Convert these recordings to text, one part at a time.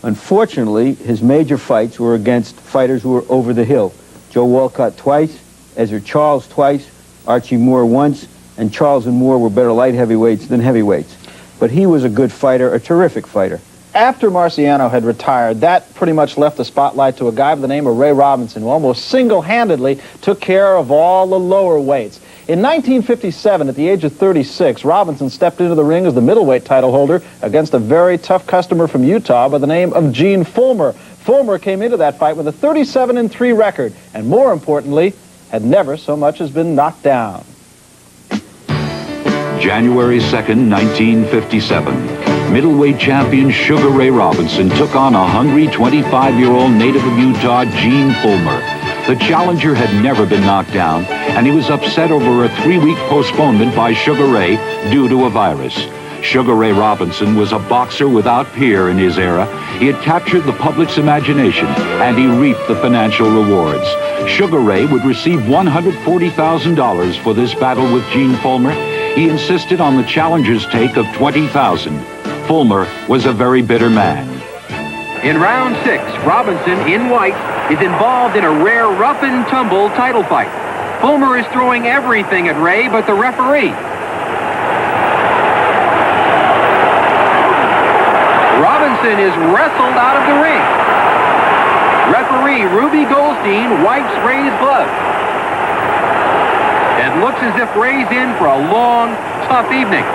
Unfortunately, his major fights were against fighters who were over the hill. Joe Walcott twice, Ezra Charles twice, Archie Moore once, and Charles and Moore were better light heavyweights than heavyweights. But he was a good fighter, a terrific fighter. After Marciano had retired, that pretty much left the spotlight to a guy by the name of Ray Robinson, who almost single-handedly took care of all the lower weights. In 1957, at the age of 36, Robinson stepped into the ring as the middleweight title holder against a very tough customer from Utah by the name of Gene Fulmer. Fulmer came into that fight with a 37-3 record, and more importantly, had never so much as been knocked down. January 2nd, 1957. Middleweight champion Sugar Ray Robinson took on a hungry 25-year-old native of Utah, Gene Fulmer. The challenger had never been knocked down, and he was upset over a 3-week postponement by Sugar Ray due to a virus. Sugar Ray Robinson was a boxer without peer in his era. He had captured the public's imagination, and he reaped the financial rewards. Sugar Ray would receive $140,000 for this battle with Gene Fulmer. He insisted on the challenger's take of $20,000. Fulmer was a very bitter man. In round 6, Robinson, in white, is involved in a rare rough-and-tumble title fight. Fulmer is throwing everything at Ray but the referee. Robinson is wrestled out of the ring. Referee Ruby Goldstein wipes Ray's glove. It looks as if Ray's in for a long, tough evening.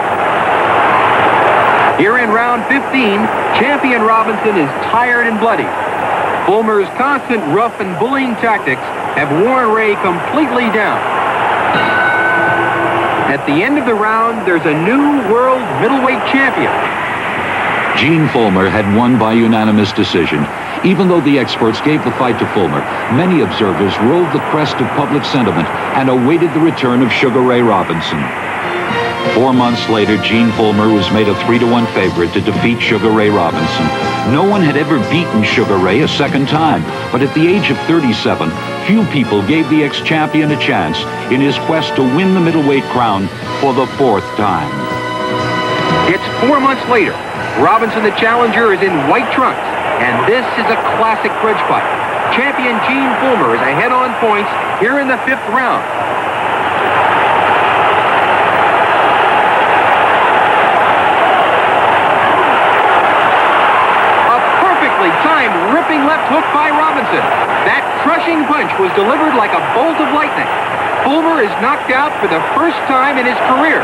Here in round 15, champion Robinson is tired and bloody. Fulmer's constant rough and bullying tactics have worn Ray completely down. At the end of the round, there's a new world middleweight champion. Gene Fulmer had won by unanimous decision. Even though the experts gave the fight to Fulmer, many observers rode the crest of public sentiment and awaited the return of Sugar Ray Robinson. 4 months later, Gene Fulmer was made a 3-1 favorite to defeat Sugar Ray Robinson. No one had ever beaten Sugar Ray a second time, but at the age of 37, few people gave the ex-champion a chance in his quest to win the middleweight crown for the 4th time. It's 4 months later. Robinson, the challenger, is in white trunks, and this is a classic grudge fight. Champion Gene Fulmer is ahead on points here in the 5th round. Timed ripping left hook by Robinson. That crushing punch was delivered like a bolt of lightning. Fulmer is knocked out for the first time in his career.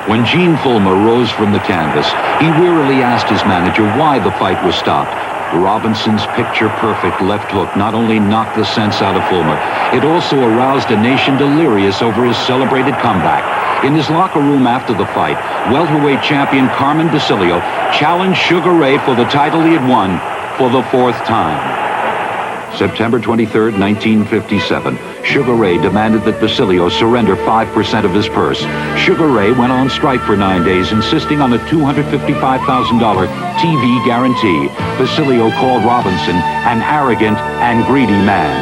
When Gene Fulmer rose from the canvas, he wearily asked his manager why the fight was stopped. Robinson's picture-perfect left hook not only knocked the sense out of Fulmer, it also aroused a nation delirious over his celebrated comeback. In his locker room after the fight, welterweight champion Carmen Basilio challenged Sugar Ray for the title he had won for the 4th time. September 23rd, 1957, Sugar Ray demanded that Basilio surrender 5% of his purse. Sugar Ray went on strike for 9 days, insisting on a $255,000 TV guarantee. Basilio called Robinson an arrogant and greedy man.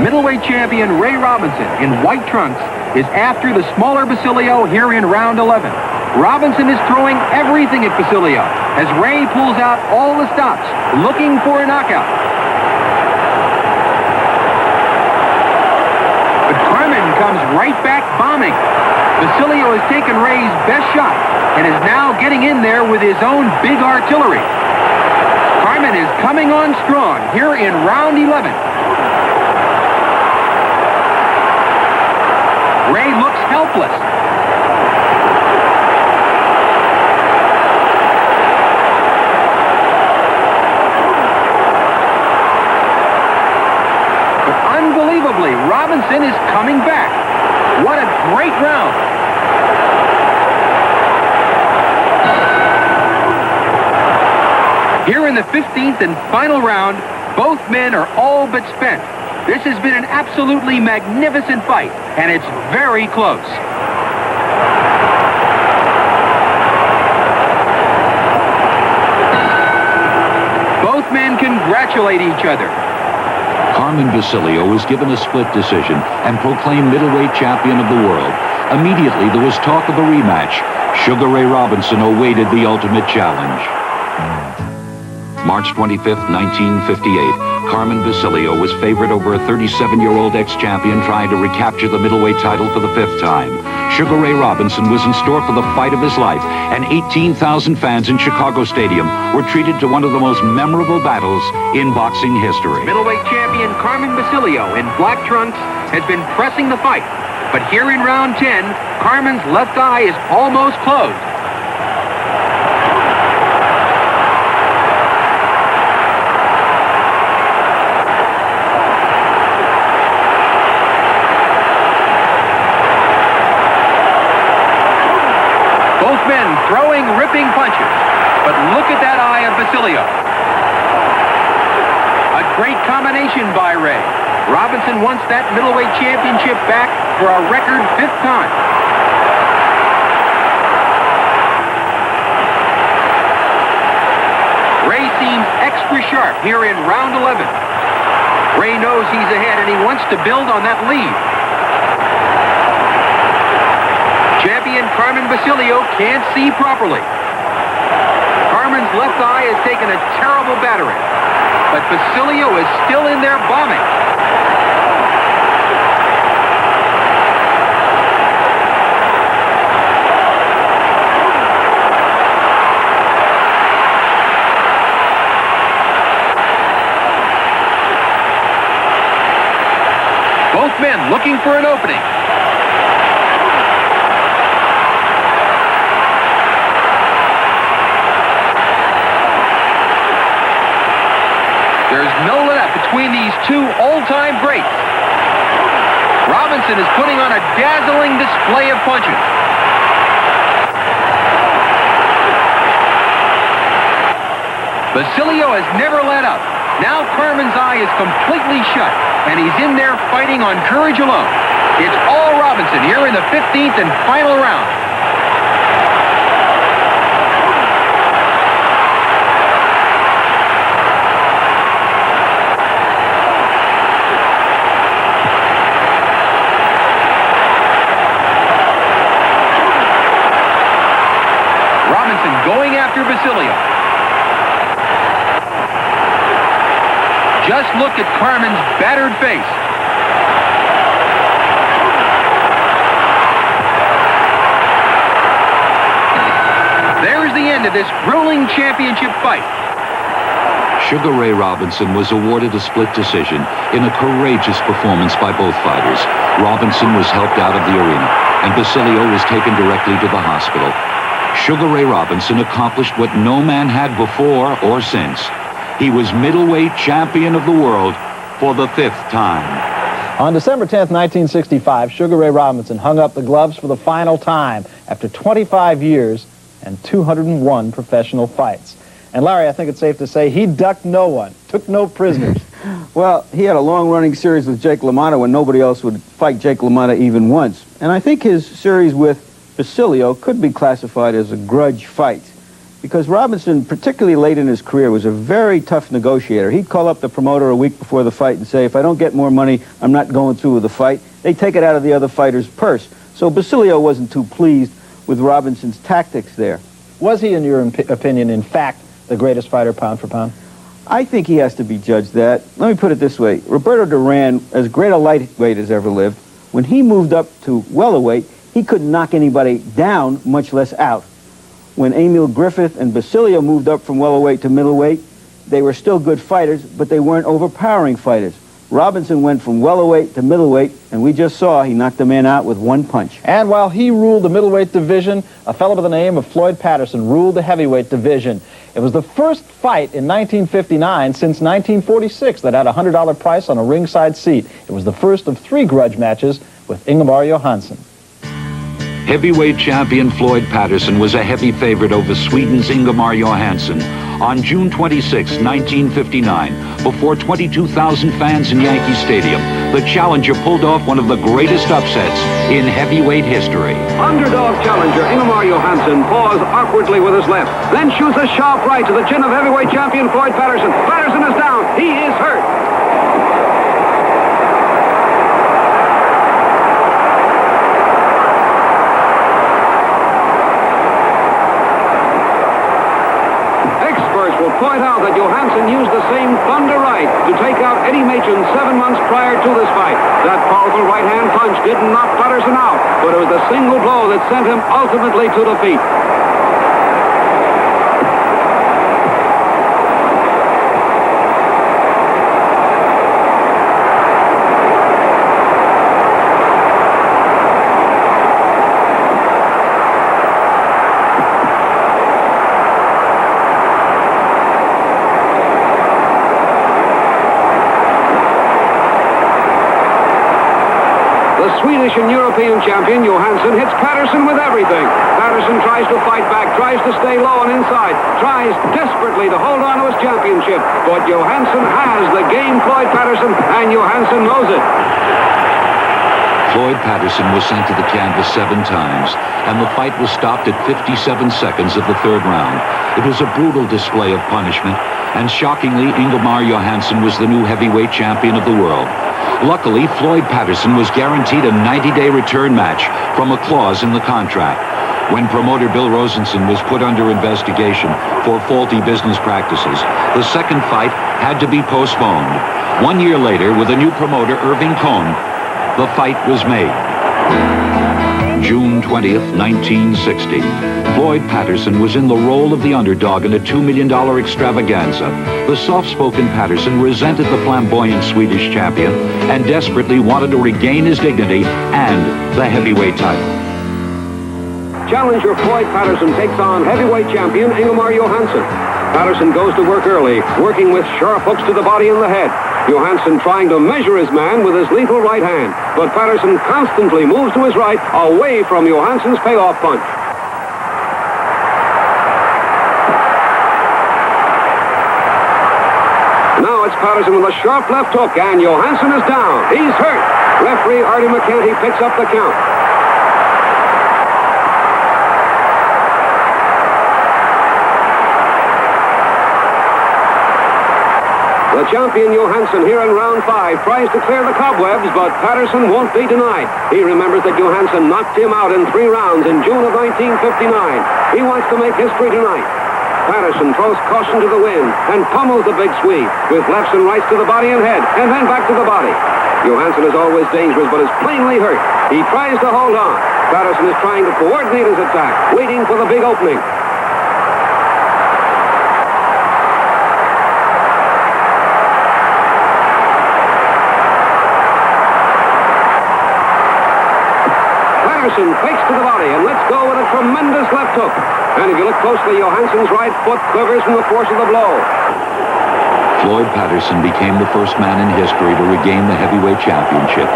Middleweight champion Ray Robinson, in white trunks, is after the smaller Basilio here in round 11. Robinson is throwing everything at Basilio as Ray pulls out all the stops, looking for a knockout. But Carmen comes right back bombing. Basilio has taken Ray's best shot and is now getting in there with his own big artillery. Carmen is coming on strong here in round 11. Ray looks helpless. But unbelievably, Robinson is coming back. What a great round. Here in the 15th and final round, both men are all but spent. This has been an absolutely magnificent fight, and it's very close. Both men congratulate each other. Carmen Basilio was given a split decision and proclaimed middleweight champion of the world. Immediately, there was talk of a rematch. Sugar Ray Robinson awaited the ultimate challenge. March 25, 1958, Carmen Basilio was favored over a 37-year-old ex-champion trying to recapture the middleweight title for the 5th time. Sugar Ray Robinson was in store for the fight of his life, and 18,000 fans in Chicago Stadium were treated to one of the most memorable battles in boxing history. Middleweight champion Carmen Basilio in black trunks has been pressing the fight. But here in round 10, Carmen's left eye is almost closed. Both men throwing ripping punches. But look at that eye of Basilio. A great combination by Ray. Robinson wants that middleweight championship back for a record 5th time. Ray seems extra sharp here in round 11. Ray knows he's ahead and he wants to build on that lead. Champion Carmen Basilio can't see properly. Carmen's left eye has taken a terrible battering, but Basilio is still in there bombing. Both men looking for an opening. There's no let up between these two old-time greats. Robinson is putting on a dazzling display of punches. Basilio has never let up. Now Carmen's eye is completely shut, and he's in there fighting on courage alone. It's all Robinson here in the 15th and final round. Robinson going after Basilio. Just look at Carmen's battered face. There's the end of this grueling championship fight. Sugar Ray Robinson was awarded a split decision in a courageous performance by both fighters. Robinson was helped out of the arena, and Basilio was taken directly to the hospital. Sugar Ray Robinson accomplished what no man had before or since. He was middleweight champion of the world for the 5th time. On December 10th, 1965, Sugar Ray Robinson hung up the gloves for the final time after 25 years and 201 professional fights. And Larry, I think it's safe to say he ducked no one, took no prisoners. Well, he had a long-running series with Jake LaMotta when nobody else would fight Jake LaMotta even once. And I think his series with Basilio could be classified as a grudge fight, because Robinson, particularly late in his career, was a very tough negotiator. He'd call up the promoter a week before the fight and say, if I don't get more money, I'm not going through with the fight. They take it out of the other fighter's purse. So Basilio wasn't too pleased with Robinson's tactics there. Was he, in your opinion, in fact, the greatest fighter pound for pound? I think he has to be judged that. Let me put it this way. Roberto Duran, as great a lightweight as ever lived, when he moved up to welterweight, he couldn't knock anybody down, much less out. When Emil Griffith and Basilio moved up from welterweight to middleweight, they were still good fighters, but they weren't overpowering fighters. Robinson went from welterweight to middleweight, and we just saw he knocked the man out with one punch. And while he ruled the middleweight division, a fellow by the name of Floyd Patterson ruled the heavyweight division. It was the first fight in 1959 since 1946 that had a $100 price on a ringside seat. It was the first of 3 grudge matches with Ingemar Johansson. Heavyweight champion Floyd Patterson was a heavy favorite over Sweden's Ingemar Johansson on June 26, 1959, before 22,000 fans in Yankee Stadium. The challenger pulled off one of the greatest upsets in heavyweight history. Underdog challenger Ingemar Johansson paused awkwardly with his left, then shoots a sharp right to the chin of heavyweight champion Floyd Patterson. Patterson is down. He is hurt. Point out that Johansson used the same thunder right to take out Eddie Machen 7 months prior to this fight. That powerful right-hand punch didn't knock Patterson out, but it was the single blow that sent him ultimately to defeat. The Swedish and European champion, Johansson, hits Patterson with everything. Patterson tries to fight back, tries to stay low and inside, tries desperately to hold on to his championship. But Johansson has the game Floyd Patterson, and Johansson knows it. Floyd Patterson was sent to the canvas 7 times, and the fight was stopped at 57 seconds of the 3rd round. It was a brutal display of punishment, and shockingly, Ingemar Johansson was the new heavyweight champion of the world. Luckily, Floyd Patterson was guaranteed a 90-day return match from a clause in the contract. When promoter Bill Rosenson was put under investigation for faulty business practices, the second fight had to be postponed. 1 year later, with a new promoter, Irving Cohn, the fight was made. June 20th, 1960. Floyd Patterson was in the role of the underdog in a $2 million extravaganza. The soft-spoken Patterson resented the flamboyant Swedish champion and desperately wanted to regain his dignity and the heavyweight title. Challenger Floyd Patterson takes on heavyweight champion Ingemar Johansson. Patterson goes to work early, working with sharp hooks to the body and the head. Johansson trying to measure his man with his lethal right hand, but Patterson constantly moves to his right, away from Johansson's payoff punch. Now it's Patterson with a sharp left hook, and Johansson is down. He's hurt. Referee Artie McCanty picks up the count. The champion Johansson here in round 5 tries to clear the cobwebs, but Patterson won't be denied. He remembers that Johansson knocked him out in 3 rounds in June of 1959. He wants to make history tonight. Patterson throws caution to the wind and pummels the big Swede with lefts and rights to the body and head, and then back to the body. Johansson is always dangerous, but is plainly hurt. He tries to hold on. Patterson is trying to coordinate his attack, waiting for the big opening. Patterson fakes to the body and lets go with a tremendous left hook. And if you look closely, Johansson's right foot quivers from the force of the blow. Floyd Patterson became the first man in history to regain the heavyweight championship.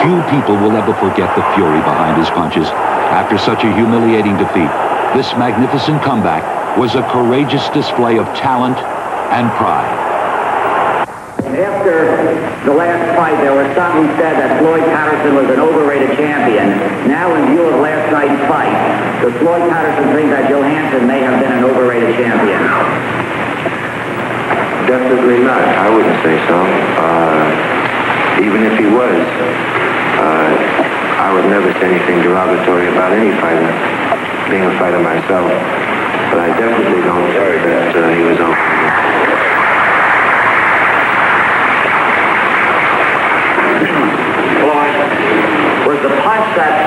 Few people will ever forget the fury behind his punches. After such a humiliating defeat, this magnificent comeback was a courageous display of talent and pride. After the last fight, there was some who said that Floyd Patterson was an overrated champion. Now, in view of last night's fight, does Floyd Patterson think that Johansson may have been an overrated champion? Definitely not. I wouldn't say so. Even if he was, I would never say anything derogatory about any fighter, being a fighter myself. But I definitely don't think that he was overrated. Was the punch that